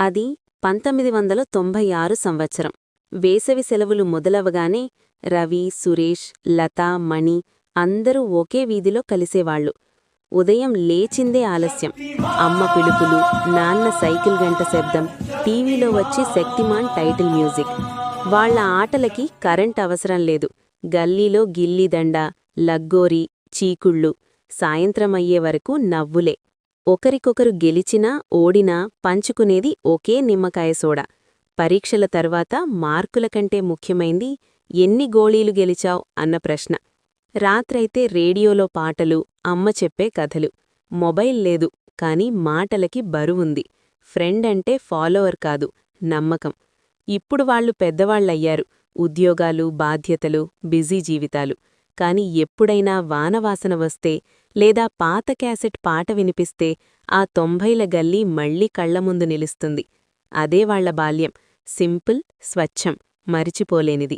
అది 1996 సంవత్సరం. వేసవి సెలవులు మొదలవగానే రవి, సురేష్, లత, మణి అందరూ ఒకే వీధిలో కలిసేవాళ్లు. ఉదయం లేచిందే ఆలస్యం. అమ్మ పిలుపులు, నాన్న సైకిల్ గంట శబ్దం, టీవీలో వచ్చి శక్తిమాన్ టైటిల్ మ్యూజిక్. వాళ్ల ఆటలకి కరెంట్ అవసరం లేదు. గల్లీలో గిల్లీదండ, లగ్గోరి, చీకుళ్ళు. సాయంత్రమయ్యే వరకు నవ్వులే. ఒకరికొకరు గెలిచినా ఓడినా పంచుకునేది ఒకే నిమ్మకాయ సోడా. పరీక్షల తర్వాత మార్కుల కంటే ముఖ్యమైంది ఎన్ని గోళీలు గెలిచావ్ అన్న ప్రశ్న. రాత్రైతే రేడియోలో పాటలు, అమ్మ చెప్పే కథలు. మొబైల్ లేదు, కాని మాటలకి బరువుంది. ఫ్రెండ్ అంటే ఫాలోవర్ కాదు, నమ్మకం. ఇప్పుడు వాళ్లు పెద్దవాళ్లయ్యారు. ఉద్యోగాలు, బాధ్యతలు, బిజీ జీవితాలు. కాని ఎప్పుడైనా వానవాసన వస్తే లేదా పాత క్యాసెట్ పాట వినిపిస్తే ఆ 90ల గల్లీ మళ్లీ కళ్లముందు నిలుస్తుంది. అదే వాళ్ల బాల్యం. సింపుల్, స్వచ్ఛం, మరిచిపోలేనిది.